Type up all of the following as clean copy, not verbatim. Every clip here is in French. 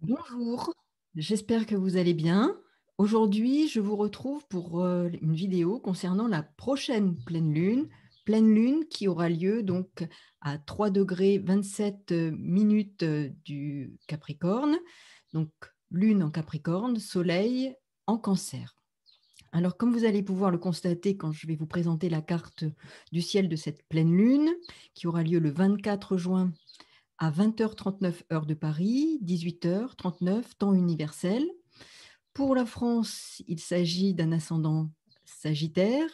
Bonjour, j'espère que vous allez bien. Aujourd'hui, je vous retrouve pour une vidéo concernant la prochaine pleine lune qui aura lieu donc à 3 degrés 27 minutes du Capricorne, donc lune en Capricorne, soleil en Cancer. Alors, comme vous allez pouvoir le constater quand je vais vous présenter la carte du ciel de cette pleine lune, qui aura lieu le 24 juin à 20h39 heure de Paris, 18h39 temps universel. Pour la France, il s'agit d'un ascendant Sagittaire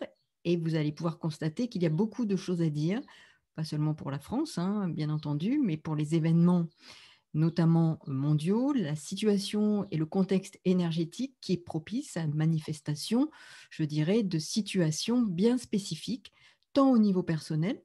et vous allez pouvoir constater qu'il y a beaucoup de choses à dire, pas seulement pour la France, hein, bien entendu, mais pour les événements notamment mondiaux, la situation et le contexte énergétique qui est propice à une manifestation, je dirais, de situations bien spécifiques, tant au niveau personnel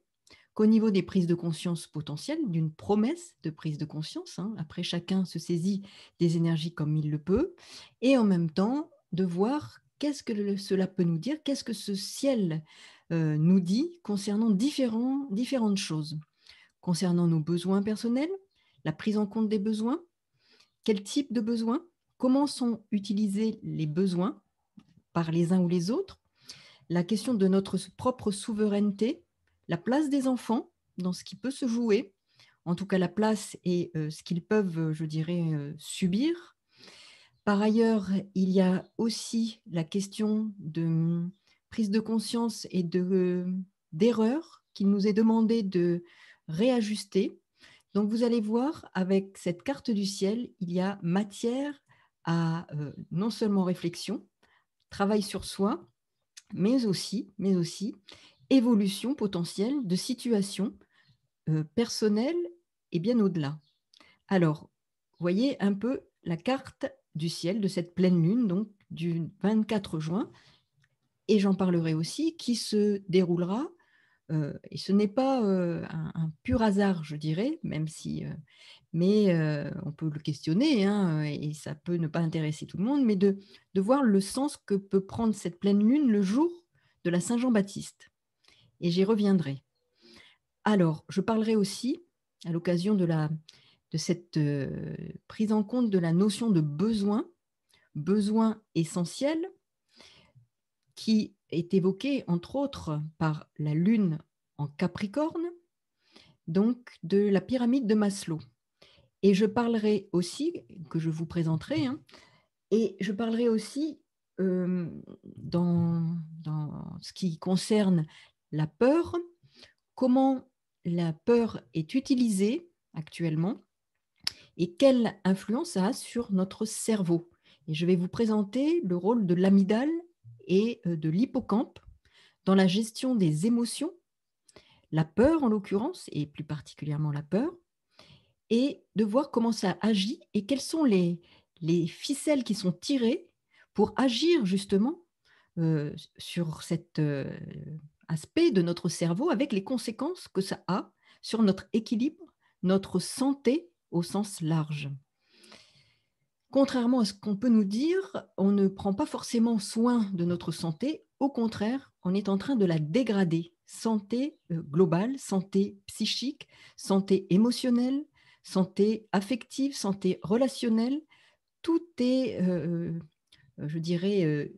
qu'au niveau des prises de conscience potentielles, d'une promesse de prise de conscience, hein. Après, chacun se saisit des énergies comme il le peut, et en même temps, de voir qu'est-ce que cela peut nous dire, qu'est-ce que ce ciel nous dit concernant différentes choses, concernant nos besoins personnels, la prise en compte des besoins, quel type de besoins, comment sont utilisés les besoins par les uns ou les autres, la question de notre propre souveraineté, la place des enfants dans ce qui peut se jouer, en tout cas la place et ce qu'ils peuvent, je dirais, subir. Par ailleurs, il y a aussi la question de prise de conscience et d'erreurs qu'il nous est demandé de réajuster. Donc vous allez voir, avec cette carte du ciel, il y a matière à non seulement réflexion, travail sur soi, mais aussi évolution potentielle de situations personnelles et bien au-delà. Alors, vous voyez un peu la carte du ciel de cette pleine lune, donc du 24 juin, et j'en parlerai aussi, qui se déroulera, et ce n'est pas un pur hasard, je dirais, même si, mais on peut le questionner, hein, et ça peut ne pas intéresser tout le monde, mais de voir le sens que peut prendre cette pleine lune le jour de la Saint-Jean-Baptiste. Et j'y reviendrai. Alors, je parlerai aussi, à l'occasion de cette prise en compte de la notion de besoin, besoin essentiel, qui est évoqué entre autres par la Lune en Capricorne, donc de la pyramide de Maslow. Et je parlerai aussi, que je vous présenterai, hein, et je parlerai aussi dans ce qui concerne la peur, comment la peur est utilisée actuellement et quelle influence ça a sur notre cerveau. Et je vais vous présenter le rôle de l'amygdale et de l'hippocampe dans la gestion des émotions, la peur en l'occurrence, et plus particulièrement la peur, et de voir comment ça agit et quelles sont les ficelles qui sont tirées pour agir justement sur cet aspect de notre cerveau avec les conséquences que ça a sur notre équilibre, notre santé au sens large. Contrairement à ce qu'on peut nous dire, on ne prend pas forcément soin de notre santé. Au contraire, on est en train de la dégrader. Santé globale, santé psychique, santé émotionnelle, santé affective, santé relationnelle. Tout est, je dirais,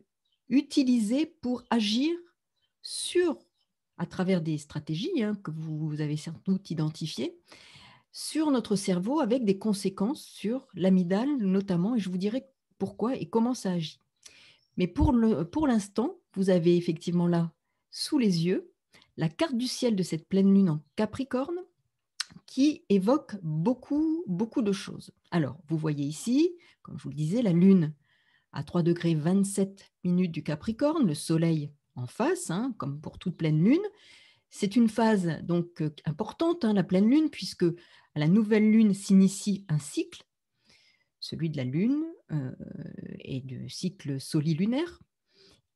utilisé pour agir sur, à travers des stratégies hein, que vous avez sans doute identifiées, sur notre cerveau avec des conséquences sur l'amygdale notamment, et je vous dirai pourquoi et comment ça agit. Mais pour l'instant, vous avez effectivement là, sous les yeux, la carte du ciel de cette pleine lune en Capricorne qui évoque beaucoup, beaucoup de choses. Alors, vous voyez ici, comme je vous le disais, la lune à 3 degrés 27 minutes du Capricorne, le soleil en face, hein, comme pour toute pleine lune. C'est une phase donc importante, hein, la pleine lune, puisque à la nouvelle lune s'initie un cycle, celui de la lune et du cycle solilunaire.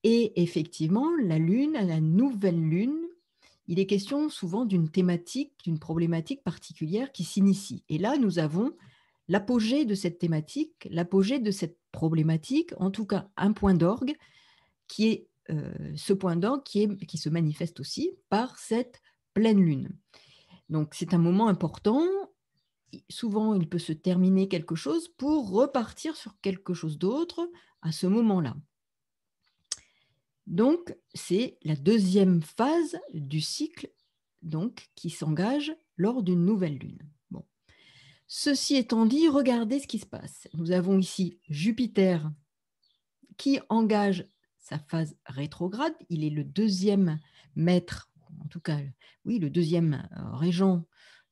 Et effectivement, la lune, à la nouvelle lune, il est question souvent d'une thématique, d'une problématique particulière qui s'initie. Et là, nous avons l'apogée de cette thématique, l'apogée de cette problématique, en tout cas un point d'orgue, qui est ce point d'orgue qui se manifeste aussi par cette pleine lune. Donc c'est un moment important souvent, il peut se terminer quelque chose pour repartir sur quelque chose d'autre à ce moment-là. Donc, c'est la deuxième phase du cycle donc, qui s'engage lors d'une nouvelle lune. Bon. Ceci étant dit, regardez ce qui se passe. Nous avons ici Jupiter qui engage sa phase rétrograde. Il est le deuxième maître, en tout cas, oui, le deuxième régent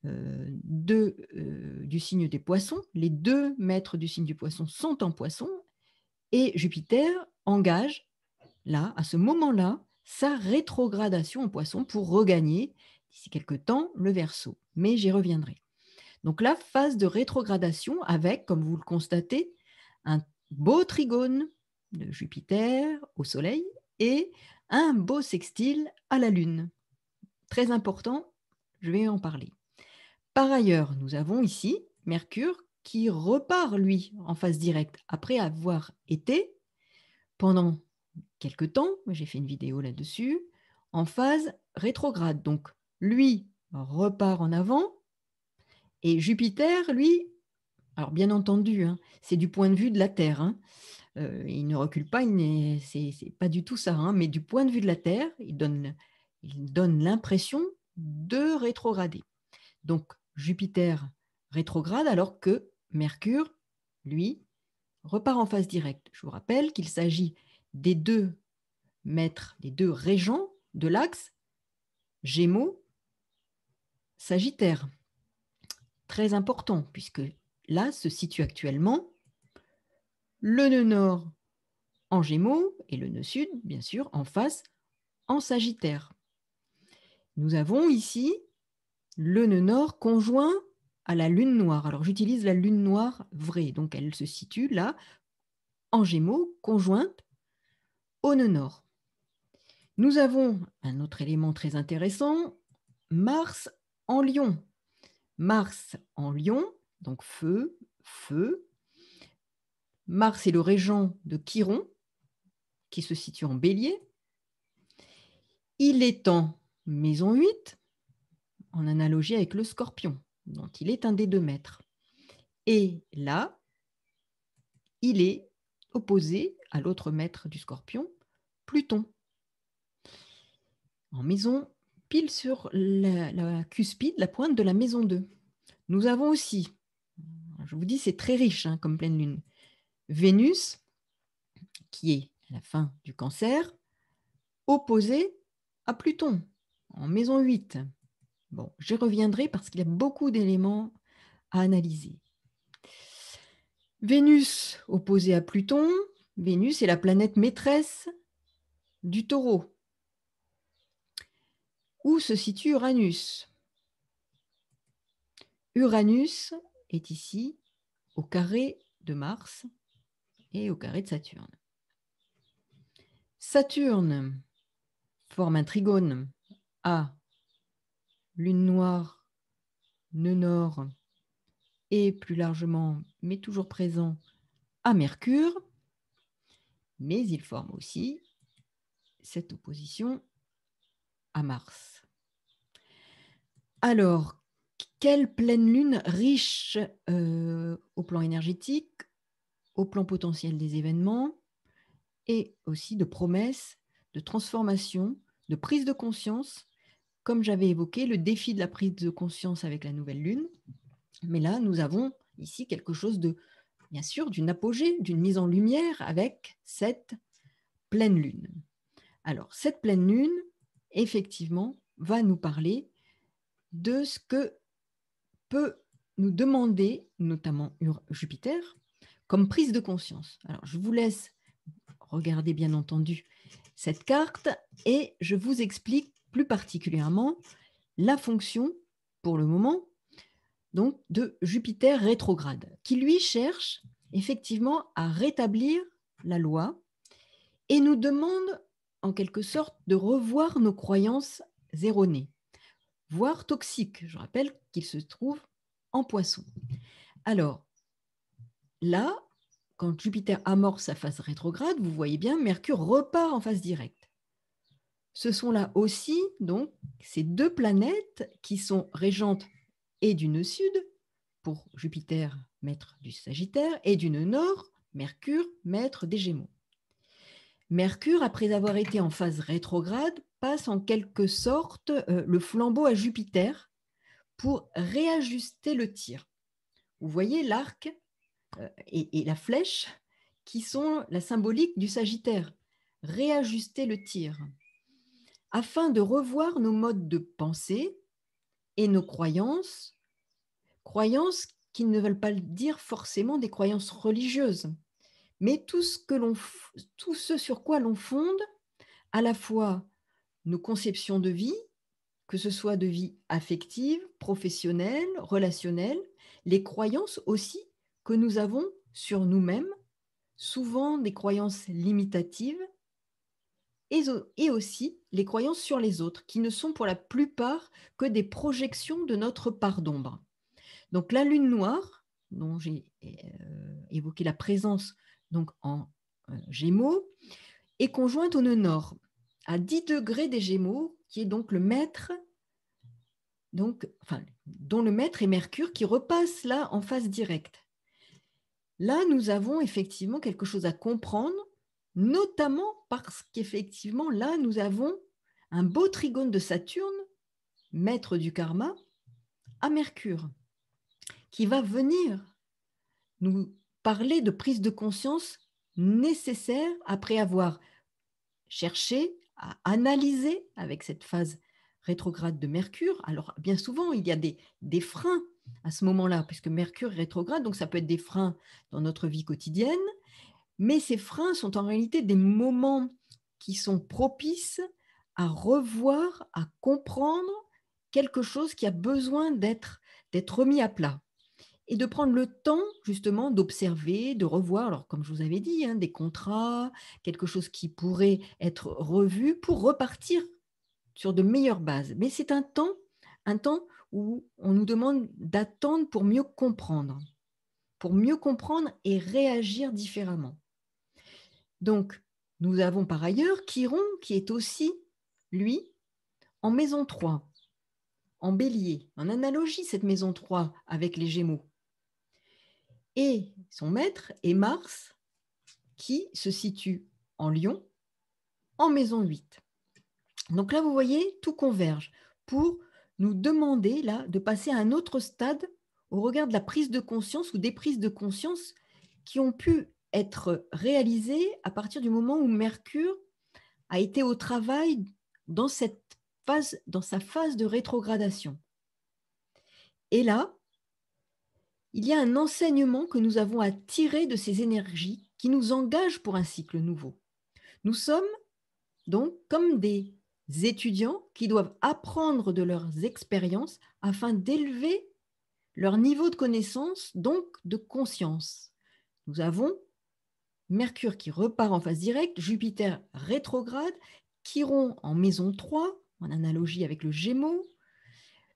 du signe des poissons. Les deux maîtres du signe du poisson sont en poisson et Jupiter engage, là, à ce moment-là, sa rétrogradation en poisson pour regagner, d'ici quelque temps, le Verseau. Mais j'y reviendrai. Donc la phase de rétrogradation avec, comme vous le constatez, un beau trigone de Jupiter au Soleil et un beau sextile à la Lune. Très important, je vais en parler. Par ailleurs, nous avons ici Mercure qui repart, lui, en phase directe, après avoir été, pendant quelque temps, j'ai fait une vidéo là-dessus, en phase rétrograde. Donc, lui repart en avant et Jupiter, lui, alors bien entendu, hein, c'est du point de vue de la Terre, hein, il ne recule pas, c'est pas du tout ça, hein, mais du point de vue de la Terre, il donne l'impression de rétrograder. Donc, Jupiter rétrograde alors que Mercure, lui, repart en phase directe. Je vous rappelle qu'il s'agit des deux maîtres, des deux régents de l'axe Gémeaux-Sagittaire. Très important, puisque là se situe actuellement le nœud nord en Gémeaux et le nœud sud, bien sûr, en face en Sagittaire. Nous avons ici le nœud nord conjoint à la lune noire. Alors j'utilise la lune noire vraie, donc elle se situe là en Gémeaux, conjointe au nœud nord. Nous avons un autre élément très intéressant, Mars en Lion. Mars en Lion, donc feu, feu. Mars est le régent de Chiron, qui se situe en Bélier. Il est en maison 8, en analogie avec le Scorpion, dont il est un des deux maîtres. Et là, il est opposé à l'autre maître du Scorpion, Pluton, en maison pile sur la cuspide, la pointe de la maison 2. Nous avons aussi, je vous dis, c'est très riche hein, comme pleine lune, Vénus, qui est à la fin du Cancer, opposé à Pluton, en maison 8. Bon, j'y reviendrai parce qu'il y a beaucoup d'éléments à analyser. Vénus opposée à Pluton, Vénus est la planète maîtresse du Taureau. Où se situe Uranus? Uranus est ici au carré de Mars et au carré de Saturne. Saturne forme un trigone à lune noire, nœud nord et plus largement, mais toujours présent, à Mercure, mais il forme aussi cette opposition à Mars. Alors, quelle pleine lune riche au plan énergétique, au plan potentiel des événements et aussi de promesses, de transformation, de prise de conscience. Comme j'avais évoqué, le défi de la prise de conscience avec la nouvelle lune. Mais là, nous avons ici quelque chose de, bien sûr, d'une apogée, d'une mise en lumière avec cette pleine lune. Alors, cette pleine lune, effectivement, va nous parler de ce que peut nous demander, notamment Jupiter, comme prise de conscience. Alors, je vous laisse regarder, bien entendu, cette carte et je vous explique plus particulièrement la fonction, pour le moment, donc, de Jupiter rétrograde, qui lui cherche effectivement à rétablir la loi et nous demande en quelque sorte de revoir nos croyances erronées, voire toxiques. Je rappelle qu'il se trouve en Poisson. Alors, là, quand Jupiter amorce sa phase rétrograde, vous voyez bien, Mercure repart en phase directe. Ce sont là aussi donc ces deux planètes qui sont régentes et du nœud sud pour Jupiter, maître du Sagittaire, et d'une nord, Mercure, maître des Gémeaux. Mercure, après avoir été en phase rétrograde, passe en quelque sorte le flambeau à Jupiter pour réajuster le tir. Vous voyez l'arc et la flèche qui sont la symbolique du Sagittaire. Réajuster le tir afin de revoir nos modes de pensée et nos croyances qui ne veulent pas dire forcément des croyances religieuses, mais tout ce sur quoi l'on fonde à la fois nos conceptions de vie, que ce soit de vie affective, professionnelle, relationnelle, les croyances aussi que nous avons sur nous-mêmes, souvent des croyances limitatives, et aussi les croyances sur les autres, qui ne sont pour la plupart que des projections de notre part d'ombre. Donc la lune noire, dont j'ai évoqué la présence donc en Gémeaux, est conjointe au nœud nord, à 10 degrés des Gémeaux, qui est donc le maître, dont le maître est Mercure, qui repasse là en phase directe. Là, nous avons effectivement quelque chose à comprendre, notamment parce qu'effectivement, là, nous avons un beau trigone de Saturne, maître du karma, à Mercure, qui va venir nous parler de prise de conscience nécessaire après avoir cherché à analyser avec cette phase rétrograde de Mercure. Alors, bien souvent, il y a des freins à ce moment-là, puisque Mercure est rétrograde, donc ça peut être des freins dans notre vie quotidienne, mais ces freins sont en réalité des moments qui sont propices à revoir, à comprendre quelque chose qui a besoin d'être remis à plat. Et de prendre le temps justement d'observer, de revoir, alors comme je vous avais dit, des contrats, quelque chose qui pourrait être revu pour repartir sur de meilleures bases. Mais c'est un temps où on nous demande d'attendre pour mieux comprendre et réagir différemment. Donc, nous avons par ailleurs Chiron qui est aussi, lui, en maison 3, en bélier, en analogie cette maison 3 avec les Gémeaux. Et son maître est Mars qui se situe en Lion, en maison 8. Donc là, vous voyez, tout converge pour nous demander là de passer à un autre stade au regard de la prise de conscience ou des prises de conscience qui ont pu être réalisées à partir du moment où Mercure a été au travail dans sa phase de rétrogradation. Et là, il y a un enseignement que nous avons à tirer de ces énergies qui nous engagent pour un cycle nouveau. Nous sommes donc comme des étudiants qui doivent apprendre de leurs expériences afin d'élever leur niveau de connaissance, donc de conscience. Nous avons Mercure qui repart en phase directe, Jupiter rétrograde, Chiron en maison 3, en analogie avec le Gémeaux,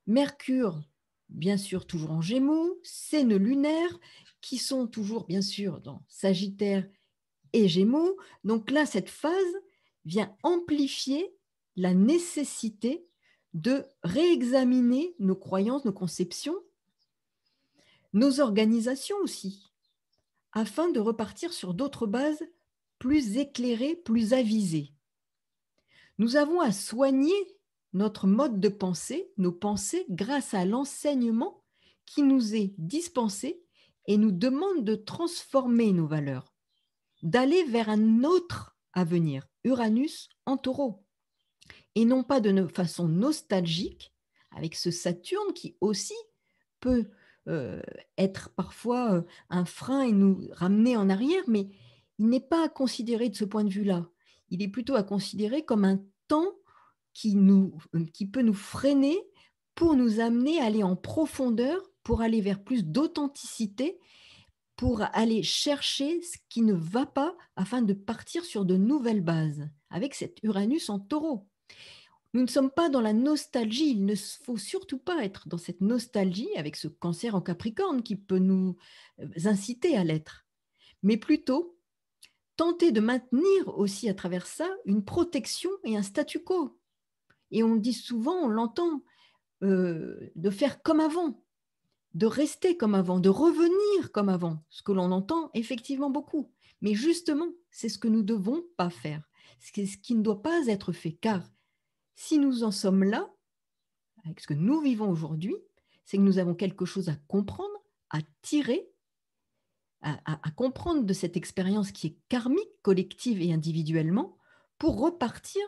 Mercure, bien sûr, toujours en Gémeaux, ses nœuds lunaires qui sont toujours, bien sûr, dans Sagittaire et Gémeaux. Donc là, cette phase vient amplifier la nécessité de réexaminer nos croyances, nos conceptions, nos organisations aussi, afin de repartir sur d'autres bases plus éclairées, plus avisées. Nous avons à soigner notre mode de pensée, nos pensées, grâce à l'enseignement qui nous est dispensé et nous demande de transformer nos valeurs, d'aller vers un autre avenir, Uranus en Taureau, et non pas de façon nostalgique, avec ce Saturne qui aussi peut être parfois un frein et nous ramener en arrière, mais il n'est pas à considérer de ce point de vue-là. Il est plutôt à considérer comme un temps qui peut nous freiner pour nous amener à aller en profondeur, pour aller vers plus d'authenticité, pour aller chercher ce qui ne va pas afin de partir sur de nouvelles bases, avec cet Uranus en Taureau. Nous ne sommes pas dans la nostalgie, il ne faut surtout pas être dans cette nostalgie avec ce Cancer en Capricorne qui peut nous inciter à l'être, mais plutôt tenter de maintenir aussi à travers ça une protection et un statu quo. Et on dit souvent, on l'entend, de faire comme avant. de rester comme avant, de revenir comme avant, ce que l'on entend effectivement beaucoup. Mais justement, c'est ce que nous ne devons pas faire, ce qui ne doit pas être fait, car si nous en sommes là, avec ce que nous vivons aujourd'hui, c'est que nous avons quelque chose à comprendre, à tirer, à comprendre de cette expérience qui est karmique, collective et individuellement, pour repartir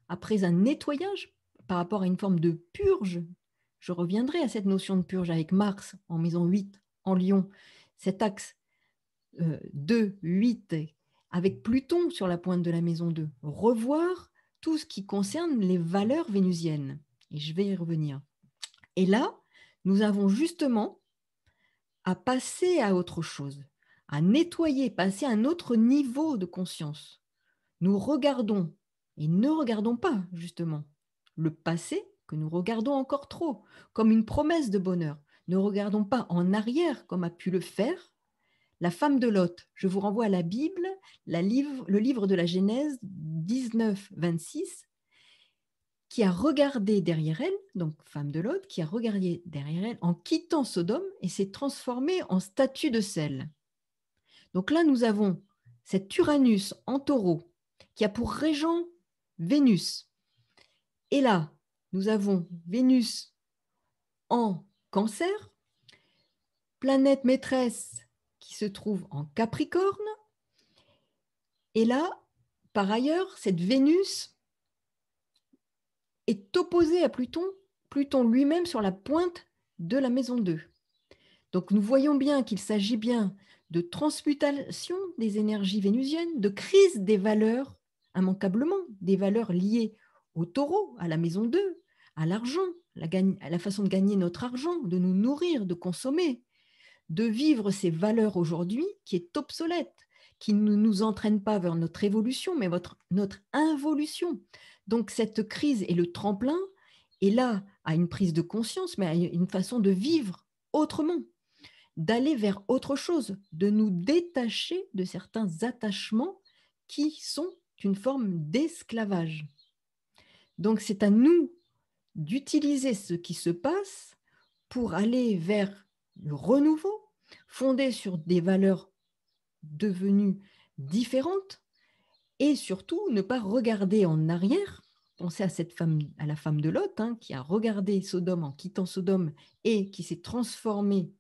après un nettoyage par rapport à une forme de purge. Je reviendrai à cette notion de purge avec Mars en maison 8, en Lion, cet axe 2, 8, avec Pluton sur la pointe de la maison 2. Revoir tout ce qui concerne les valeurs vénusiennes. Et je vais y revenir. Et là, nous avons justement à passer à autre chose, à nettoyer, passer à un autre niveau de conscience. Nous regardons, et ne regardons pas justement, le passé que nous regardons encore trop, comme une promesse de bonheur. Ne regardons pas en arrière comme a pu le faire la femme de Lot. Je vous renvoie à la Bible, le livre de la Genèse 19, 26, qui a regardé derrière elle, donc femme de Lot, qui a regardé derrière elle en quittant Sodome et s'est transformée en statue de sel. Donc là, nous avons cet Uranus en taureau qui a pour régent Vénus. Et là, nous avons Vénus en cancer, planète maîtresse qui se trouve en Capricorne. Et là, par ailleurs, cette Vénus est opposée à Pluton, Pluton lui-même sur la pointe de la maison 2. Donc nous voyons bien qu'il s'agit bien de transmutation des énergies vénusiennes, de crise des valeurs, immanquablement, des valeurs liées au taureau, à la maison 2, à l'argent, à la façon de gagner notre argent, de nous nourrir, de consommer, de vivre ces valeurs aujourd'hui qui est obsolète, qui ne nous entraîne pas vers notre évolution, mais notre involution. Donc cette crise est le tremplin, et là, à une prise de conscience, mais à une façon de vivre autrement, d'aller vers autre chose, de nous détacher de certains attachements qui sont une forme d'esclavage. Donc c'est à nous d'utiliser ce qui se passe pour aller vers le renouveau, fondé sur des valeurs devenues différentes, et surtout ne pas regarder en arrière. Pensez à cette femme, à la femme de Lot, qui a regardé Sodome en quittant Sodome et qui s'est transformée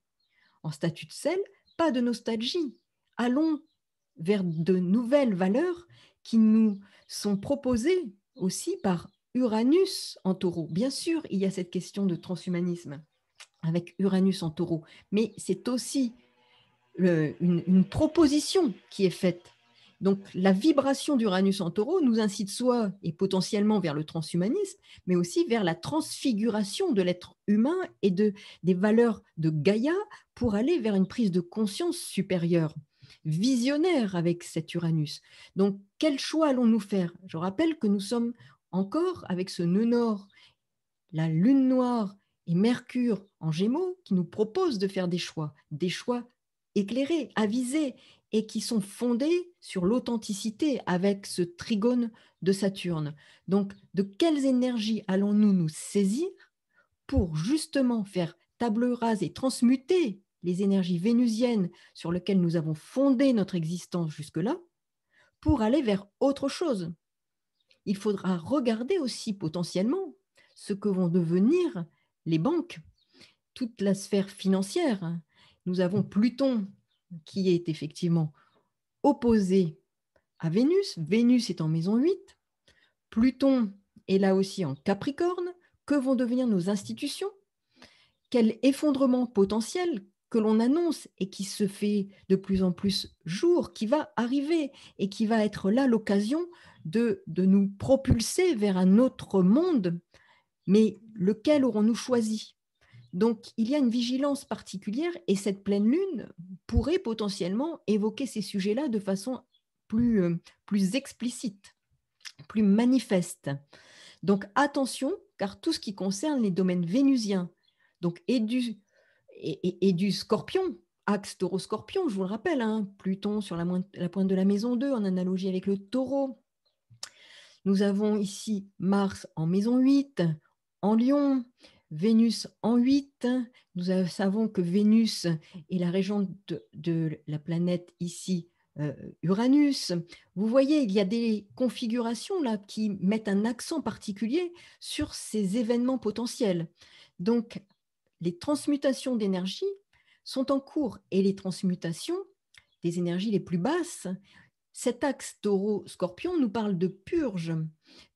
en statue de sel. Pas de nostalgie. Allons vers de nouvelles valeurs qui nous sont proposées aussi par Uranus en taureau. Bien sûr, il y a cette question de transhumanisme avec Uranus en taureau, mais c'est aussi une proposition qui est faite. Donc la vibration d'Uranus en taureau nous incite soit et potentiellement vers le transhumanisme, mais aussi vers la transfiguration de l'être humain et des valeurs de Gaïa pour aller vers une prise de conscience supérieure, visionnaire avec cet Uranus. Donc quel choix allons-nous faire? Je rappelle que nous sommes encore avec ce nœud nord, la lune noire et Mercure en Gémeaux qui nous proposent de faire des choix éclairés, avisés et qui sont fondés sur l'authenticité avec ce trigone de Saturne. Donc, de quelles énergies allons-nous nous saisir pour justement faire table rase et transmuter les énergies vénusiennes sur lesquelles nous avons fondé notre existence jusque-là pour aller vers autre chose? Il faudra regarder aussi potentiellement ce que vont devenir les banques, toute la sphère financière. Nous avons Pluton qui est effectivement opposé à Vénus. Vénus est en maison 8. Pluton est là aussi en Capricorne. Que vont devenir nos institutions? Quel effondrement potentiel que l'on annonce et qui se fait de plus en plus jour, qui va arriver et qui va être là l'occasion de nous propulser vers un autre monde. Mais lequel aurons-nous choisi? Donc, il y a une vigilance particulière et cette pleine lune pourrait potentiellement évoquer ces sujets-là de façon plus explicite, plus manifeste. Donc, attention, car tout ce qui concerne les domaines vénusiens, donc et du scorpion, axe taureau-scorpion, je vous le rappelle, Pluton sur la pointe de la maison 2, en analogie avec le taureau. Nous avons ici Mars en maison 8, en Lion, Vénus en 8. Nous savons que Vénus est la régente de la planète ici, Uranus. Vous voyez, il y a des configurations là qui mettent un accent particulier sur ces événements potentiels. Donc, les transmutations d'énergie sont en cours et les transmutations des énergies les plus basses, cet axe taureau-scorpion nous parle de purge,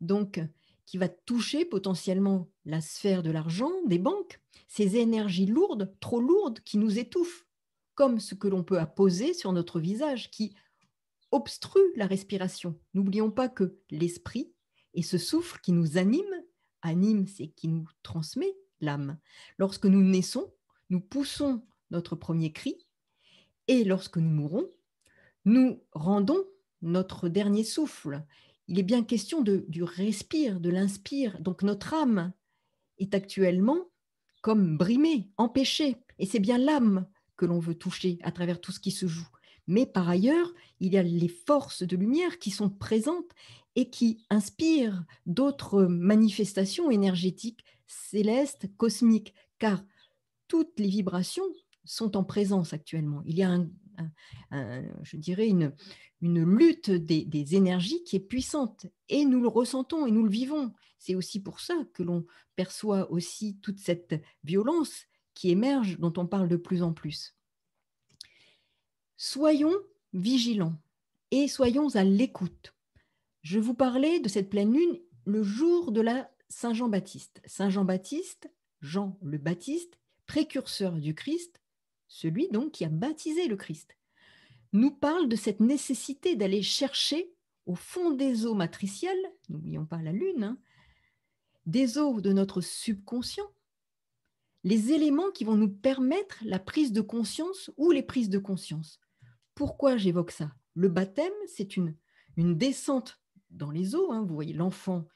donc qui va toucher potentiellement la sphère de l'argent, des banques, ces énergies lourdes, trop lourdes, qui nous étouffent, comme ce que l'on peut apposer sur notre visage, qui obstrue la respiration. N'oublions pas que l'esprit et ce souffle qui nous anime, c'est qui nous transmet l'âme. Lorsque nous naissons, nous poussons notre premier cri, et lorsque nous mourons, nous rendons notre dernier souffle. Il est bien question du respire, de l'inspire. Donc notre âme est actuellement comme brimée, empêchée. Et c'est bien l'âme que l'on veut toucher à travers tout ce qui se joue. Mais par ailleurs, il y a les forces de lumière qui sont présentes et qui inspirent d'autres manifestations énergétiques célestes, cosmiques, car toutes les vibrations sont en présence actuellement. Il y a je dirais, une lutte des énergies qui est puissante. Et nous le ressentons et nous le vivons. C'est aussi pour ça que l'on perçoit aussi toute cette violence qui émerge, dont on parle de plus en plus. Soyons vigilants et soyons à l'écoute. Je vous parlais de cette pleine lune le jour de la Saint-Jean-Baptiste. Saint-Jean-Baptiste, Jean le Baptiste, précurseur du Christ, celui donc qui a baptisé le Christ, nous parle de cette nécessité d'aller chercher au fond des eaux matricielles, n'oublions pas la lune, hein, des eaux de notre subconscient, les éléments qui vont nous permettre la prise de conscience ou les prises de conscience. Pourquoi j'évoque ça? Le baptême, c'est une descente dans les eaux. Hein. Vous voyez, l'enfant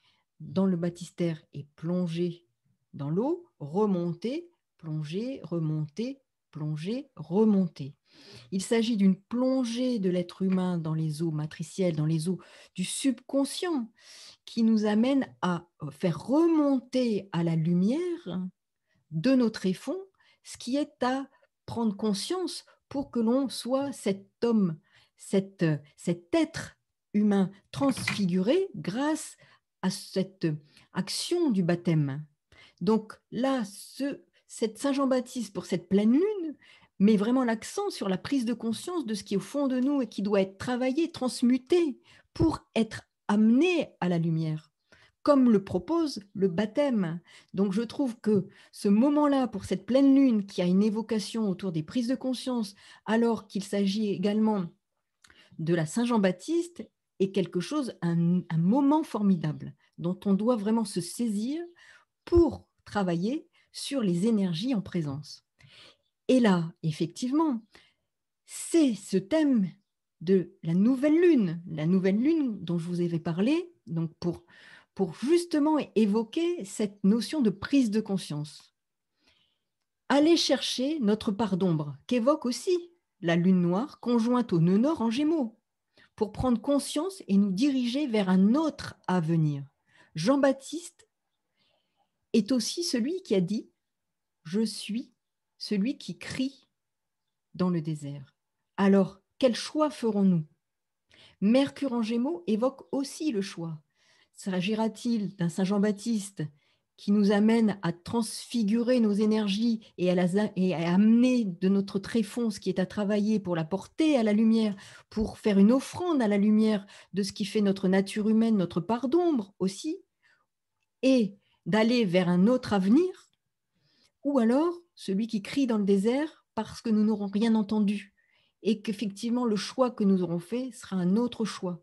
dans le baptistère est plongé dans l'eau, remonté, plongé, remonté, plongé, remonté. Il s'agit d'une plongée de l'être humain dans les eaux matricielles, dans les eaux du subconscient, qui nous amène à faire remonter à la lumière de nos tréfonds ce qui est à prendre conscience pour que l'on soit cet homme, cet être humain transfiguré grâce à cette action du baptême. Donc là, cette Saint-Jean-Baptiste, pour cette pleine lune, met vraiment l'accent sur la prise de conscience de ce qui est au fond de nous et qui doit être travaillé, transmuté pour être amené à la lumière, comme le propose le baptême. Donc je trouve que ce moment-là, pour cette pleine lune qui a une évocation autour des prises de conscience, alors qu'il s'agit également de la Saint-Jean-Baptiste, est quelque chose, un moment formidable dont on doit vraiment se saisir pour travailler sur les énergies en présence. Et là, effectivement, c'est ce thème de la nouvelle lune dont je vous avais parlé, donc pour justement évoquer cette notion de prise de conscience. Aller chercher notre part d'ombre, qu'évoque aussi la lune noire conjointe au nœud nord en Gémeaux, pour prendre conscience et nous diriger vers un autre avenir. Jean-Baptiste est aussi celui qui a dit « Je suis celui qui crie dans le désert ». Alors, quel choix ferons-nous? Mercure en Gémeaux évoque aussi le choix. S'agira-t-il d'un Saint Jean-Baptiste qui nous amène à transfigurer nos énergies et à amener de notre tréfonds ce qui est à travailler pour la porter à la lumière, pour faire une offrande à la lumière de ce qui fait notre nature humaine, notre part d'ombre aussi, et d'aller vers un autre avenir? Ou alors celui qui crie dans le désert parce que nous n'aurons rien entendu et qu'effectivement le choix que nous aurons fait sera un autre choix,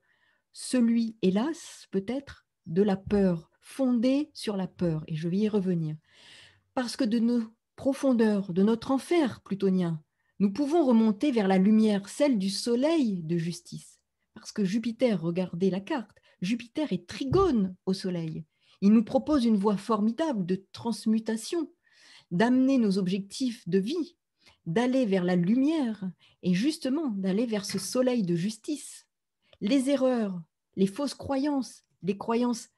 celui, hélas, peut-être, de la peur, fondé sur la peur, et je vais y revenir. Parce que de nos profondeurs, de notre enfer plutonien, nous pouvons remonter vers la lumière, celle du soleil de justice. Parce que Jupiter, regardez la carte, Jupiter est trigone au soleil. Il nous propose une voie formidable de transmutation, d'amener nos objectifs de vie, d'aller vers la lumière et justement d'aller vers ce soleil de justice. Les erreurs, les fausses croyances, les croyances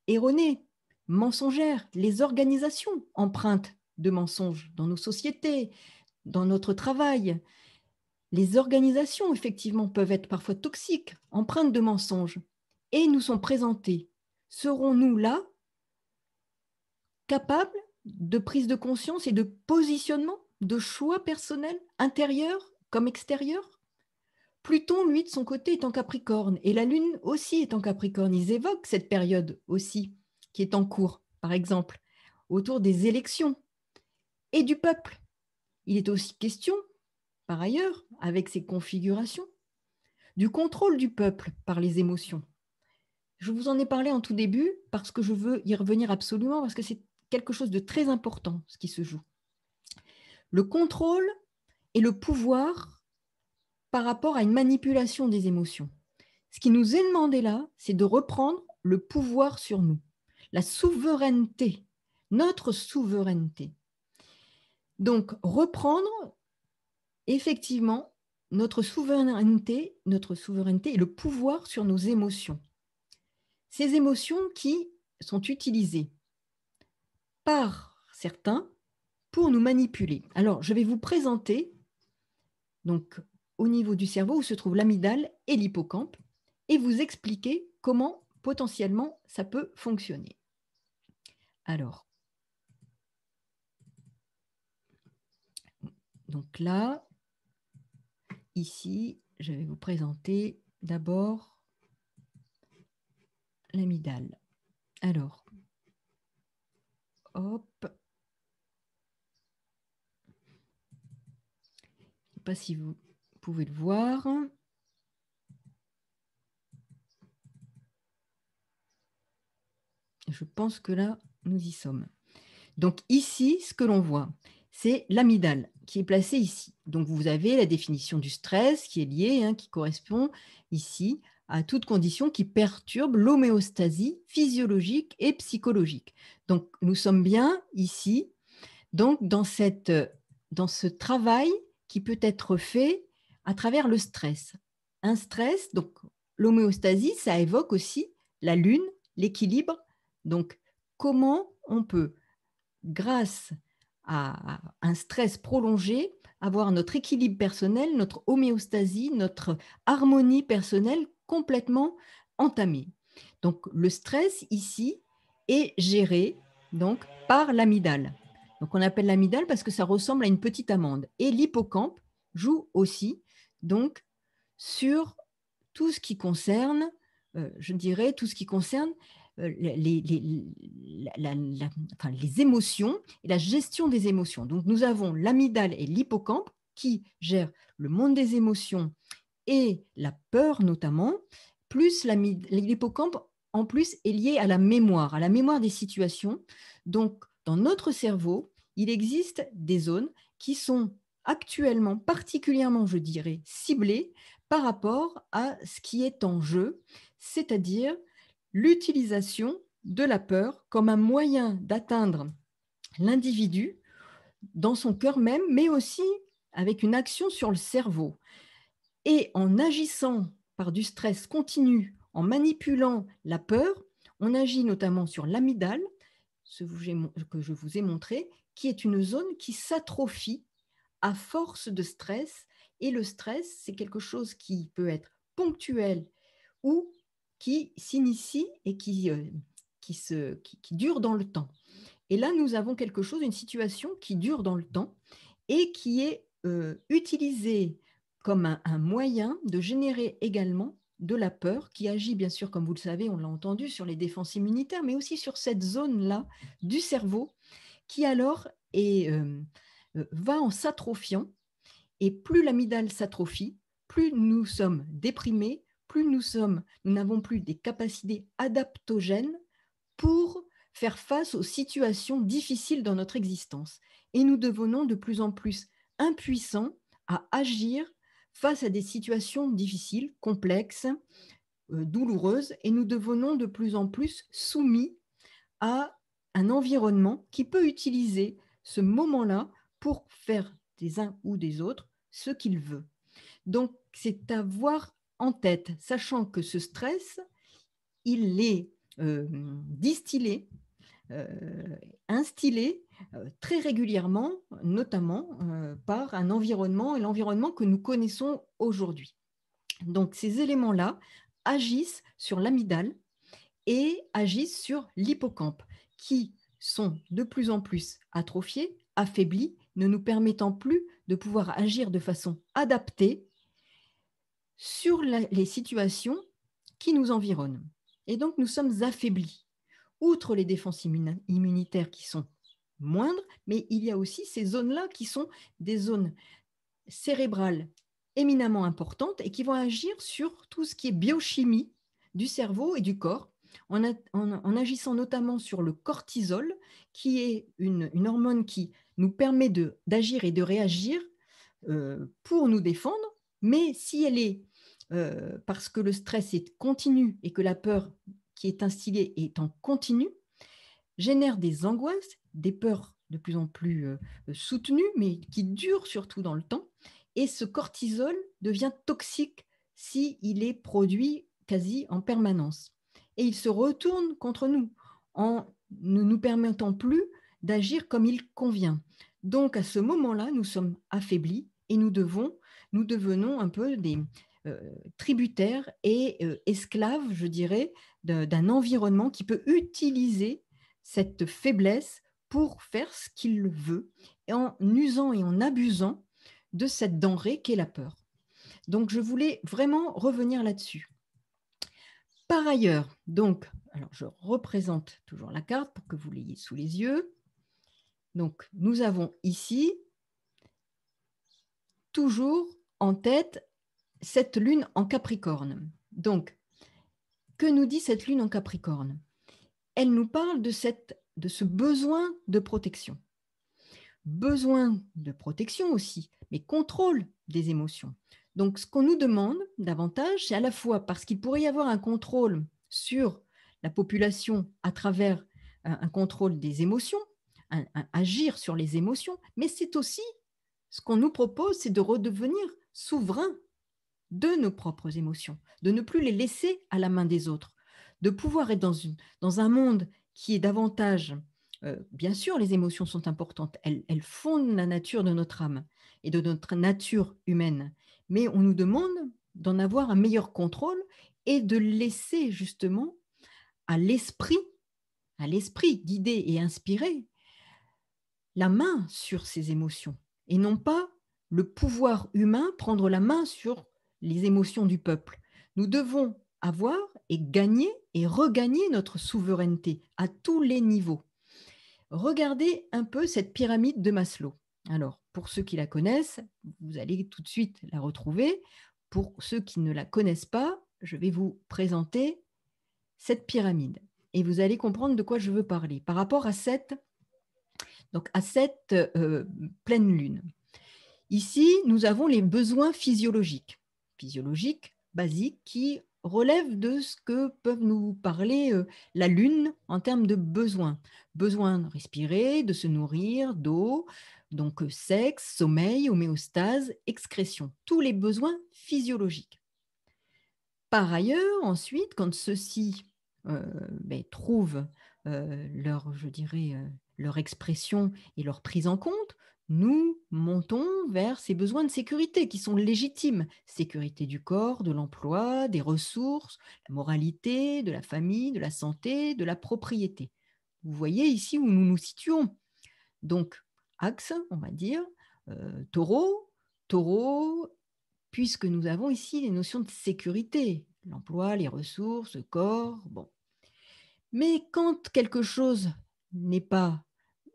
erronées mensongères, les organisations empreintes de mensonges dans nos sociétés, dans notre travail. Les organisations, effectivement, peuvent être parfois toxiques, empreintes de mensonges, et nous sont présentées. Serons-nous là capables de prise de conscience et de positionnement, de choix personnels, intérieurs comme extérieurs? Pluton, lui, de son côté, est en Capricorne, et la Lune aussi est en Capricorne. Ils évoquent cette période aussi, qui est en cours, par exemple, autour des élections et du peuple. Il est aussi question, par ailleurs, avec ces configurations, du contrôle du peuple par les émotions. Je vous en ai parlé en tout début parce que je veux y revenir absolument, parce que c'est quelque chose de très important, ce qui se joue. Le contrôle et le pouvoir par rapport à une manipulation des émotions. Ce qui nous est demandé là, c'est de reprendre le pouvoir sur nous, la souveraineté, notre souveraineté. Donc, reprendre effectivement notre souveraineté et le pouvoir sur nos émotions. Ces émotions qui sont utilisées par certains pour nous manipuler. Alors, je vais vous présenter, donc, au niveau du cerveau où se trouve l'amygdale et l'hippocampe, et vous expliquer comment potentiellement ça peut fonctionner. Alors, donc là, ici, je vais vous présenter d'abord l'amygdale. Alors, hop. Je ne sais pas si vous pouvez le voir. Je pense que là, nous y sommes. Donc ici, ce que l'on voit, c'est l'amygdale qui est placée ici. Donc vous avez la définition du stress qui est liée, qui correspond ici à toute condition qui perturbe l'homéostasie physiologique et psychologique. Donc nous sommes bien ici, donc dans ce travail qui peut être fait à travers le stress. Un stress, donc l'homéostasie, ça évoque aussi la lune, l'équilibre. Donc comment on peut, grâce à un stress prolongé, avoir notre équilibre personnel, notre homéostasie, notre harmonie personnelle complètement entamée. Donc le stress ici est géré donc par l'amygdale. Donc on appelle l'amygdale parce que ça ressemble à une petite amande. Et l'hippocampe joue aussi donc sur tout ce qui concerne, je dirais, tout ce qui concerne les émotions et la gestion des émotions. Donc, nous avons l'amygdale et l'hippocampe qui gèrent le monde des émotions et la peur notamment, plus l'hippocampe en plus est lié à la mémoire des situations. Donc, dans notre cerveau, il existe des zones qui sont actuellement particulièrement, je dirais, ciblées par rapport à ce qui est en jeu, c'est-à-dire l'utilisation de la peur comme un moyen d'atteindre l'individu dans son cœur même, mais aussi avec une action sur le cerveau. Et en agissant par du stress continu, en manipulant la peur, on agit notamment sur l'amygdale, que je vous ai montré, qui est une zone qui s'atrophie à force de stress. Et le stress, c'est quelque chose qui peut être ponctuel ou qui s'initie et qui dure dans le temps. Et là, nous avons quelque chose, une situation qui dure dans le temps et qui est utilisée comme un moyen de générer également de la peur, qui agit bien sûr, comme vous le savez, on l'a entendu, sur les défenses immunitaires, mais aussi sur cette zone-là du cerveau qui alors va en s'atrophiant. Et plus l'amygdale s'atrophie, plus nous sommes déprimés, plus nous n'avons plus des capacités adaptogènes pour faire face aux situations difficiles dans notre existence. Et nous devenons de plus en plus impuissants à agir face à des situations difficiles, complexes, douloureuses, et nous devenons de plus en plus soumis à un environnement qui peut utiliser ce moment-là pour faire des uns ou des autres ce qu'il veut. Donc, c'est à avoir en tête, sachant que ce stress, il est distillé instillée très régulièrement, notamment par un environnement et l'environnement que nous connaissons aujourd'hui. Donc, ces éléments-là agissent sur l'amygdale et agissent sur l'hippocampe, qui sont de plus en plus atrophiés, affaiblis, ne nous permettant plus de pouvoir agir de façon adaptée sur les situations qui nous environnent. Et donc, nous sommes affaiblis. Outre les défenses immunitaires qui sont moindres, mais il y a aussi ces zones-là qui sont des zones cérébrales éminemment importantes et qui vont agir sur tout ce qui est biochimie du cerveau et du corps, en agissant notamment sur le cortisol, qui est une hormone qui nous permet d'agir et de réagir pour nous défendre, mais si elle est, parce que le stress est continu et que la peur qui est instillée est en continu, génère des angoisses, des peurs de plus en plus soutenues, mais qui durent surtout dans le temps. Et ce cortisol devient toxique s'il est produit quasi en permanence. Et il se retourne contre nous en ne nous permettant plus d'agir comme il convient. Donc à ce moment-là, nous sommes affaiblis et nous devenons un peu des tributaires et esclaves, je dirais, d'un environnement qui peut utiliser cette faiblesse pour faire ce qu'il veut, et en usant et en abusant de cette denrée qu'est la peur. Donc, je voulais vraiment revenir là-dessus. Par ailleurs, donc, alors je représente toujours la carte pour que vous l'ayez sous les yeux. Donc, nous avons ici toujours en tête cette lune en Capricorne. Donc, que nous dit cette lune en Capricorne? Elle nous parle de ce besoin de protection. Besoin de protection aussi, mais contrôle des émotions. Donc, ce qu'on nous demande davantage, c'est à la fois parce qu'il pourrait y avoir un contrôle sur la population à travers un contrôle des émotions, agir sur les émotions, mais c'est aussi ce qu'on nous propose, c'est de redevenir souverain de nos propres émotions, de ne plus les laisser à la main des autres, de pouvoir être dans un monde qui est davantage, bien sûr, les émotions sont importantes, elles fondent la nature de notre âme et de notre nature humaine, mais on nous demande d'en avoir un meilleur contrôle et de laisser justement à l'esprit guidé et inspiré, la main sur ces émotions et non pas le pouvoir humain prendre la main sur les émotions du peuple. Nous devons avoir et gagner et regagner notre souveraineté à tous les niveaux. Regardez un peu cette pyramide de Maslow. Alors, pour ceux qui la connaissent, vous allez tout de suite la retrouver. Pour ceux qui ne la connaissent pas, je vais vous présenter cette pyramide et vous allez comprendre de quoi je veux parler par rapport à cette pleine lune. Ici, nous avons les besoins physiologiques basiques, qui relèvent de ce que peuvent nous parler la lune en termes de besoins. Besoin de respirer, de se nourrir, d'eau, donc sexe, sommeil, homéostase, excrétion. Tous les besoins physiologiques. Par ailleurs, ensuite, quand ceux-ci trouvent leur expression et leur prise en compte, nous montons vers ces besoins de sécurité qui sont légitimes. Sécurité du corps, de l'emploi, des ressources, la moralité, de la famille, de la santé, de la propriété. Vous voyez ici où nous nous situons. Donc, axe, on va dire, taureau, puisque nous avons ici les notions de sécurité, l'emploi, les ressources, le corps, bon. Mais quand quelque chose n'est pas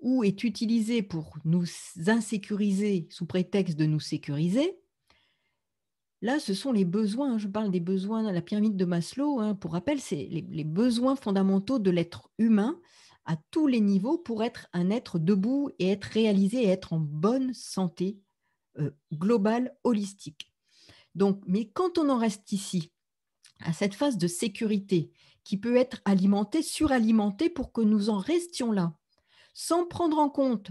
ou est utilisé pour nous insécuriser sous prétexte de nous sécuriser, là, ce sont les besoins. Je parle des besoins, la pyramide de Maslow, pour rappel, c'est les besoins fondamentaux de l'être humain à tous les niveaux pour être un être debout et être réalisé et être en bonne santé globale, holistique. Donc, mais quand on en reste ici, à cette phase de sécurité qui peut être alimentée, suralimentée pour que nous en restions là, sans prendre en compte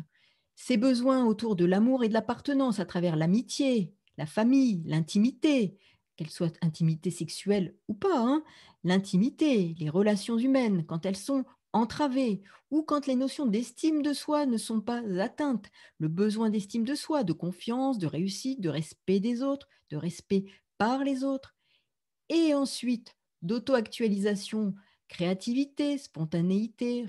ces besoins autour de l'amour et de l'appartenance à travers l'amitié, la famille, l'intimité, qu'elle soit intimité sexuelle ou pas, l'intimité, les relations humaines, quand elles sont entravées, ou quand les notions d'estime de soi ne sont pas atteintes, le besoin d'estime de soi, de confiance, de réussite, de respect des autres, de respect par les autres, et ensuite d'auto-actualisation, créativité, spontanéité,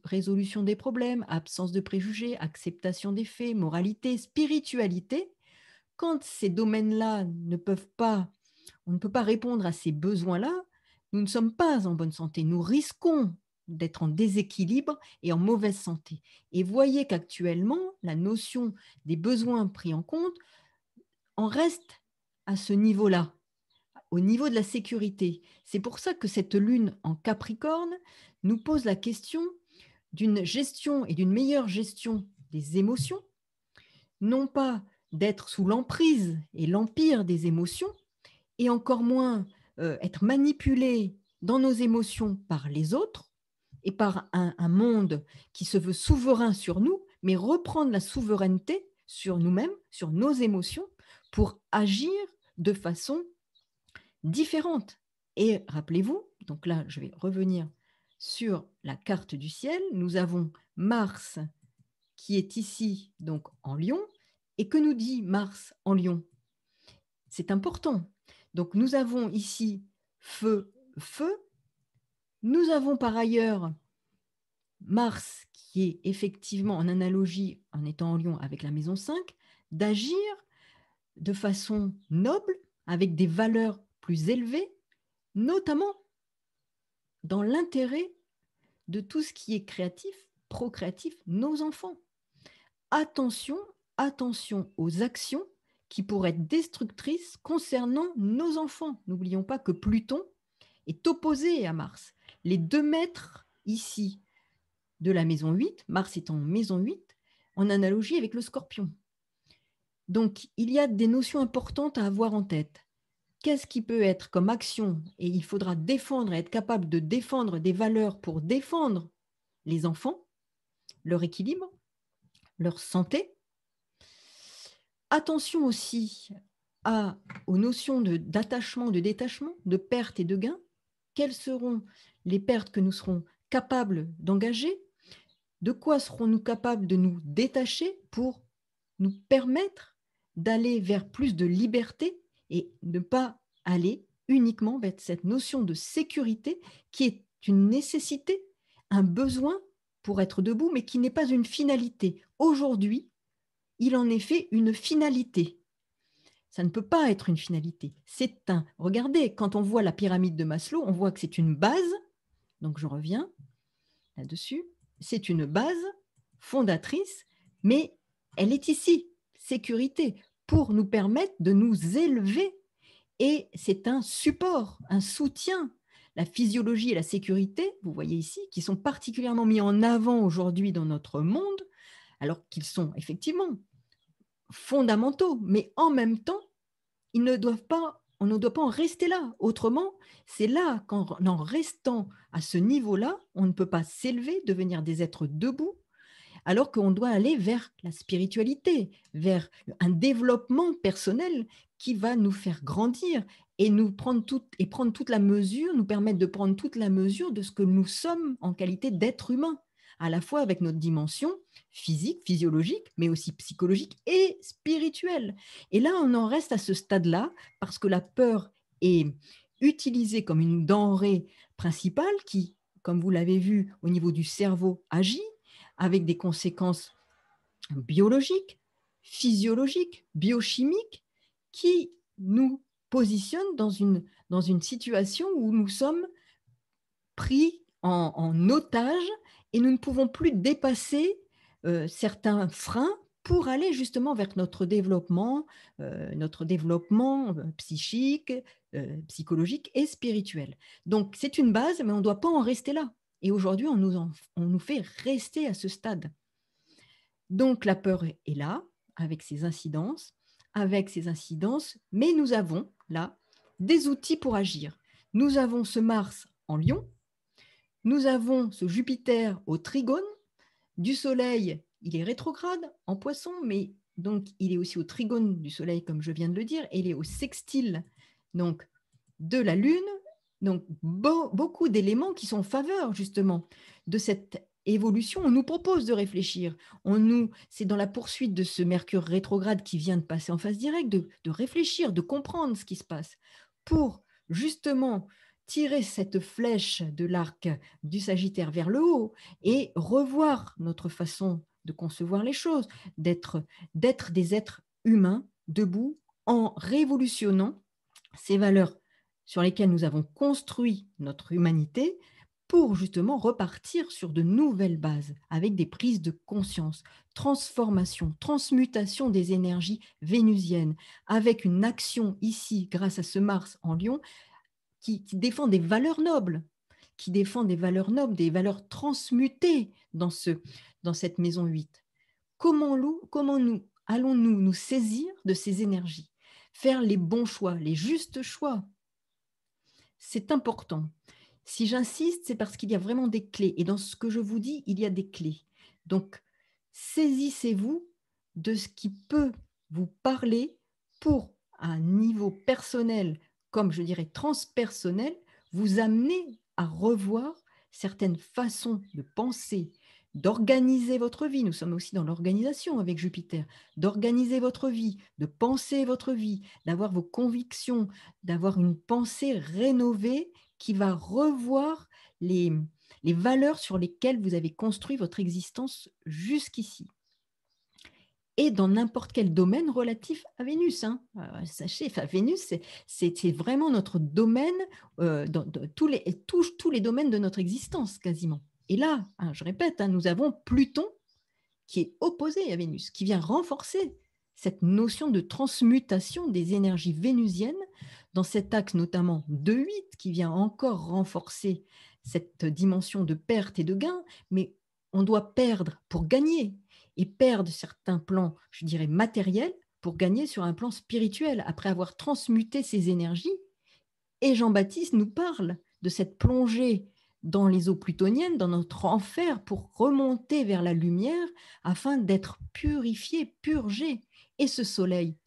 résolution des problèmes, absence de préjugés, acceptation des faits, moralité, spiritualité. Quand ces domaines-là ne peuvent pas, on ne peut pas répondre à ces besoins-là, nous ne sommes pas en bonne santé. Nous risquons d'être en déséquilibre et en mauvaise santé. Et voyez qu'actuellement, la notion des besoins pris en compte en reste à ce niveau-là, au niveau de la sécurité. C'est pour ça que cette lune en Capricorne nous pose la question d'une gestion et d'une meilleure gestion des émotions, non pas d'être sous l'emprise et l'empire des émotions, et encore moins être manipulé dans nos émotions par les autres et par un monde qui se veut souverain sur nous, mais reprendre la souveraineté sur nous-mêmes, sur nos émotions, pour agir de façon différente. Et rappelez-vous, donc là, je vais revenir sur la carte du ciel. Nous avons Mars qui est ici, donc en Lion. Et que nous dit Mars en Lion? C'est important. Donc nous avons ici feu, feu. Nous avons par ailleurs Mars qui est effectivement en analogie, en étant en Lion avec la maison 5, d'agir de façon noble, avec des valeurs plus élevées, notamment dans l'intérêt de tout ce qui est créatif, procréatif, nos enfants. Attention, attention aux actions qui pourraient être destructrices concernant nos enfants. N'oublions pas que Pluton est opposé à Mars. Les 2 maîtres ici de la maison 8, Mars est en maison 8, en analogie avec le Scorpion. Donc, il y a des notions importantes à avoir en tête. Qu'est-ce qui peut être comme action? Et il faudra défendre et être capable de défendre des valeurs pour défendre les enfants, leur équilibre, leur santé. Attention aussi aux notions d'attachement, de détachement, de perte et de gain. Quelles seront les pertes que nous serons capables d'engager? De quoi serons-nous capables de nous détacher pour nous permettre d'aller vers plus de liberté et ne pas aller uniquement vers cette notion de sécurité qui est une nécessité, un besoin pour être debout, mais qui n'est pas une finalité. Aujourd'hui, il en est fait une finalité. Ça ne peut pas être une finalité. C'est un. Regardez, quand on voit la pyramide de Maslow, on voit que c'est une base. Donc je reviens là-dessus. C'est une base fondatrice, mais elle est ici, sécurité, pour nous permettre de nous élever. Et c'est un support, un soutien. La physiologie et la sécurité, vous voyez ici, qui sont particulièrement mis en avant aujourd'hui dans notre monde, alors qu'ils sont effectivement fondamentaux, mais en même temps, on ne doit pas en rester là. Autrement, c'est là qu'en restant à ce niveau-là, on ne peut pas s'élever, devenir des êtres debout, alors qu'on doit aller vers la spiritualité, vers un développement personnel qui va nous faire grandir et prendre toute la mesure, nous permettre de prendre toute la mesure de ce que nous sommes en qualité d'être humain, à la fois avec notre dimension physique, physiologique, mais aussi psychologique et spirituelle. Et là, on en reste à ce stade-là parce que la peur est utilisée comme une denrée principale qui, comme vous l'avez vu au niveau du cerveau, agit avec des conséquences biologiques, physiologiques, biochimiques, qui nous positionnent dans une situation où nous sommes pris en otage et nous ne pouvons plus dépasser certains freins pour aller justement vers notre développement psychique, psychologique et spirituel. Donc c'est une base, mais on ne doit pas en rester là. Et aujourd'hui, on nous fait rester à ce stade. Donc la peur est là, avec ses incidences, mais nous avons là des outils pour agir. Nous avons ce Mars en Lion, nous avons ce Jupiter au Trigone, du Soleil, il est rétrograde en Poisson, mais donc il est aussi au Trigone du Soleil, comme je viens de le dire, et il est au sextile donc de la Lune. Donc, beaucoup d'éléments qui sont en faveur justement de cette évolution. On nous propose de réfléchir. C'est dans la poursuite de ce Mercure rétrograde qui vient de passer en phase directe, de réfléchir, de comprendre ce qui se passe pour justement tirer cette flèche de l'arc du Sagittaire vers le haut et revoir notre façon de concevoir les choses, d'être des êtres humains debout en révolutionnant ces valeurs sur lesquelles nous avons construit notre humanité pour justement repartir sur de nouvelles bases avec des prises de conscience, transformation, transmutation des énergies vénusiennes, avec une action ici, grâce à ce Mars en Lion, qui défend des valeurs nobles, des valeurs transmutées dans cette maison 8. Comment nous allons-nous nous saisir de ces énergies, faire les bons choix, les justes choix? C'est important. Si j'insiste, c'est parce qu'il y a vraiment des clés. Et dans ce que je vous dis, il y a des clés. Donc, saisissez-vous de ce qui peut vous parler pour, à un niveau personnel, comme je dirais transpersonnel, vous amener à revoir certaines façons de penser, d'organiser votre vie. Nous sommes aussi dans l'organisation avec Jupiter. D'organiser votre vie, de penser votre vie, d'avoir vos convictions, d'avoir une pensée rénovée qui va revoir les valeurs sur lesquelles vous avez construit votre existence jusqu'ici. Et dans n'importe quel domaine relatif à Vénus. Hein. Sachez, Vénus, c'est vraiment notre domaine, touche tous les domaines de notre existence quasiment. Et là, hein, je répète, hein, nous avons Pluton qui est opposé à Vénus, qui vient renforcer cette notion de transmutation des énergies vénusiennes dans cet axe notamment 2-8 qui vient encore renforcer cette dimension de perte et de gain, mais on doit perdre pour gagner et perdre certains plans, je dirais, matériels pour gagner sur un plan spirituel après avoir transmuté ces énergies. Et Jean-Baptiste nous parle de cette plongée dans les eaux plutoniennes, dans notre enfer, pour remonter vers la lumière afin d'être purifié, purgé. Et ce soleil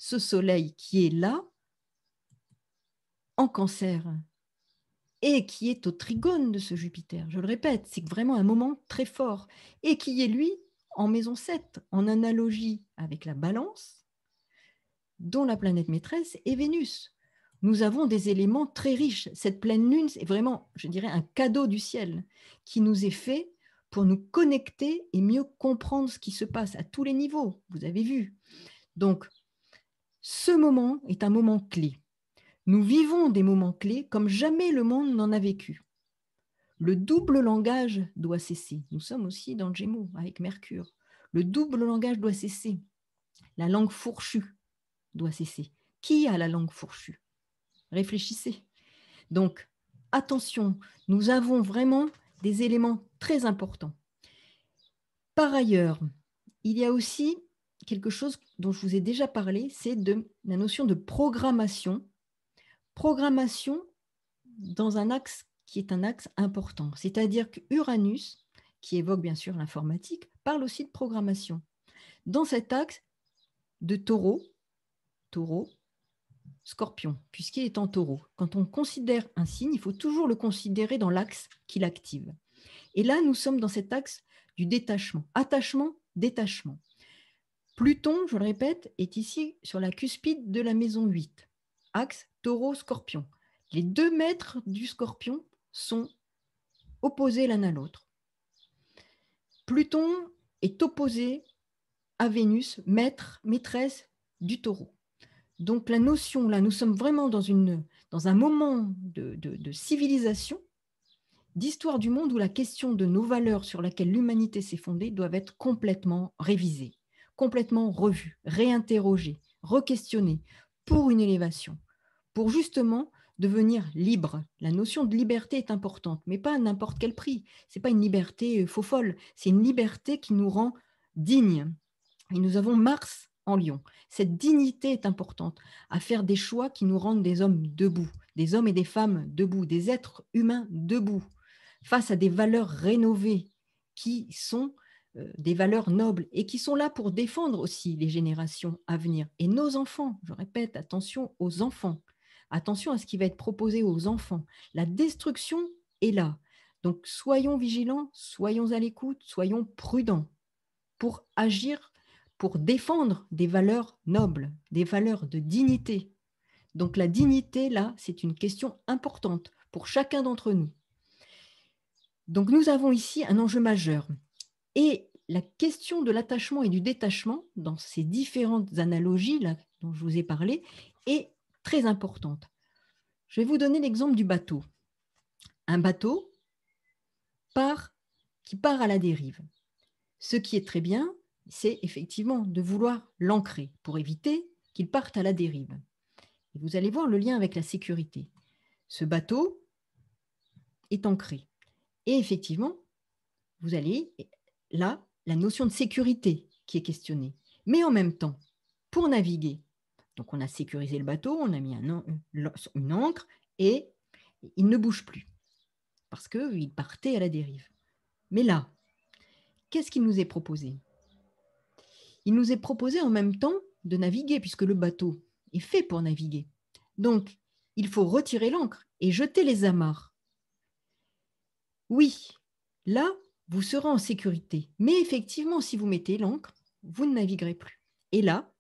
qui est là, en Cancer, et qui est au trigone de ce Jupiter, je le répète, c'est vraiment un moment très fort, et qui est, lui, en maison 7, en analogie avec la Balance, dont la planète maîtresse est Vénus. Nous avons des éléments très riches. Cette pleine lune, c'est vraiment, je dirais, un cadeau du ciel qui nous est fait pour nous connecter et mieux comprendre ce qui se passe à tous les niveaux, vous avez vu. Donc, ce moment est un moment clé. Nous vivons des moments clés comme jamais le monde n'en a vécu. Le double langage doit cesser. Nous sommes aussi dans le Gémeaux avec Mercure. Le double langage doit cesser. La langue fourchue doit cesser. Qui a la langue fourchue? Réfléchissez. Donc, attention, nous avons vraiment des éléments très importants. Par ailleurs, il y a aussi quelque chose dont je vous ai déjà parlé, c'est de la notion de programmation. Programmation dans un axe qui est un axe important. C'est-à-dire que Uranus, qui évoque bien sûr l'informatique, parle aussi de programmation. Dans cet axe de taureau, Scorpion, puisqu'il est en taureau. Quand on considère un signe, il faut toujours le considérer dans l'axe qui l'active. Et là, nous sommes dans cet axe du détachement. Attachement, détachement. Pluton, je le répète, est ici sur la cuspide de la maison 8. Axe taureau-scorpion. Les 2 maîtres du scorpion sont opposés l'un à l'autre. Pluton est opposé à Vénus, maîtresse du taureau. Donc la notion, là, nous sommes vraiment dans un moment de civilisation, d'histoire du monde où la question de nos valeurs sur laquelle l'humanité s'est fondée doivent être complètement révisées, complètement revues, réinterrogées, re-questionnées pour une élévation, pour justement devenir libre. La notion de liberté est importante, mais pas à n'importe quel prix. Ce n'est pas une liberté faux folle, c'est une liberté qui nous rend dignes. Et nous avons Mars en Lion. Cette dignité est importante, à faire des choix qui nous rendent des hommes debout, des hommes et des femmes debout, des êtres humains debout, face à des valeurs rénovées qui sont des valeurs nobles et qui sont là pour défendre aussi les générations à venir. Et nos enfants, je répète, attention aux enfants, Attention à ce qui va être proposé aux enfants. La destruction est là. Donc, soyons vigilants, soyons à l'écoute, soyons prudents pour agir, pour défendre des valeurs nobles, des valeurs de dignité. Donc, la dignité, là, c'est une question importante pour chacun d'entre nous. Donc, nous avons ici un enjeu majeur. Et la question de l'attachement et du détachement, dans ces différentes analogies là, dont je vous ai parlé, est très importante. Je vais vous donner l'exemple du bateau. Un bateau qui part à la dérive. Ce qui est très bien, c'est effectivement de vouloir l'ancrer pour éviter qu'il parte à la dérive. Et vous allez voir le lien avec la sécurité. Ce bateau est ancré. Et effectivement, vous allez là, la notion de sécurité qui est questionnée. Mais en même temps, pour naviguer, donc on a sécurisé le bateau, on a mis une ancre et il ne bouge plus parce qu'il partait à la dérive. Mais là, qu'est-ce qu'il nous est proposé? Il nous est proposé en même temps de naviguer puisque le bateau est fait pour naviguer. Donc, il faut retirer l'ancre et jeter les amarres. Oui, là, vous serez en sécurité. Mais effectivement, si vous mettez l'ancre, vous ne naviguerez plus. Et là,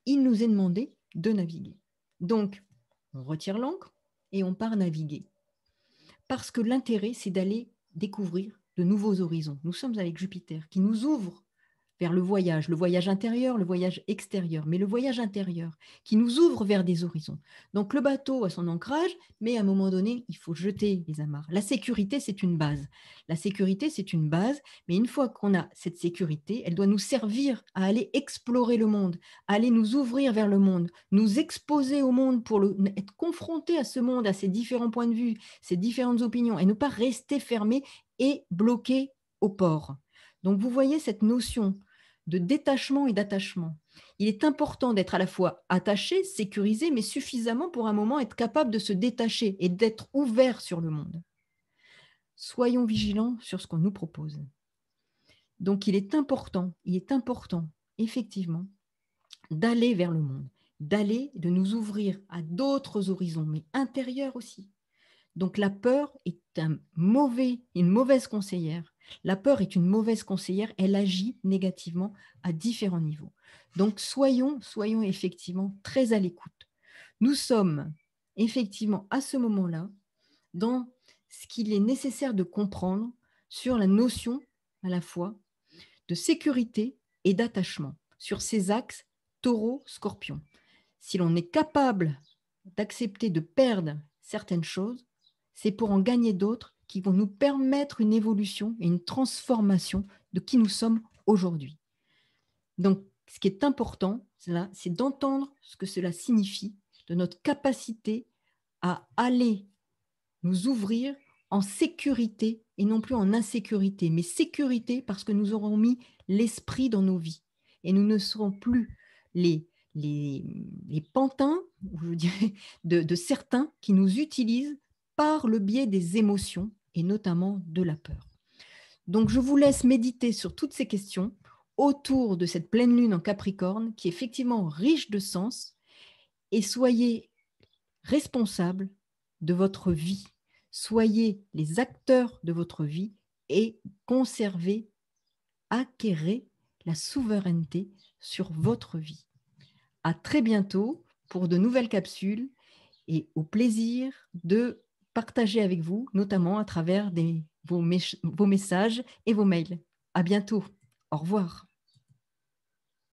il nous est demandé de naviguer. Donc, on retire l'ancre et on part naviguer. Parce que l'intérêt, c'est d'aller découvrir de nouveaux horizons. Nous sommes avec Jupiter qui nous ouvre vers le voyage intérieur, le voyage extérieur, mais le voyage intérieur qui nous ouvre vers des horizons. Donc le bateau a son ancrage, mais à un moment donné, il faut jeter les amarres. La sécurité, c'est une base. La sécurité, c'est une base, mais une fois qu'on a cette sécurité, elle doit nous servir à aller explorer le monde, à aller nous ouvrir vers le monde, nous exposer au monde pour être confrontés à ce monde, à ses différents points de vue, ses différentes opinions, et ne pas rester fermé et bloqué au port. Donc vous voyez cette notion de détachement et d'attachement. Il est important d'être à la fois attaché, sécurisé, mais suffisamment pour un moment être capable de se détacher et d'être ouvert sur le monde. Soyons vigilants sur ce qu'on nous propose. Donc il est important, effectivement, d'aller vers le monde, de nous ouvrir à d'autres horizons, mais intérieurs aussi. Donc la peur est une mauvaise conseillère. La peur est une mauvaise conseillère, elle agit négativement à différents niveaux. Donc soyons effectivement très à l'écoute. Nous sommes effectivement à ce moment-là dans ce qu'il est nécessaire de comprendre sur la notion à la fois de sécurité et d'attachement, sur ces axes taureau-scorpion. Si l'on est capable d'accepter de perdre certaines choses, c'est pour en gagner d'autres qui vont nous permettre une évolution et une transformation de qui nous sommes aujourd'hui. Donc, ce qui est important, c'est d'entendre ce que cela signifie, de notre capacité à aller nous ouvrir en sécurité et non plus en insécurité, mais sécurité parce que nous aurons mis l'esprit dans nos vies et nous ne serons plus les pantins, je dirais, de certains qui nous utilisent par le biais des émotions et notamment de la peur. Donc, je vous laisse méditer sur toutes ces questions autour de cette pleine lune en Capricorne qui est effectivement riche de sens et soyez responsables de votre vie. Soyez les acteurs de votre vie et conservez, acquérez la souveraineté sur votre vie. À très bientôt pour de nouvelles capsules et au plaisir de partager avec vous, notamment à travers vos messages et vos mails. À bientôt. Au revoir.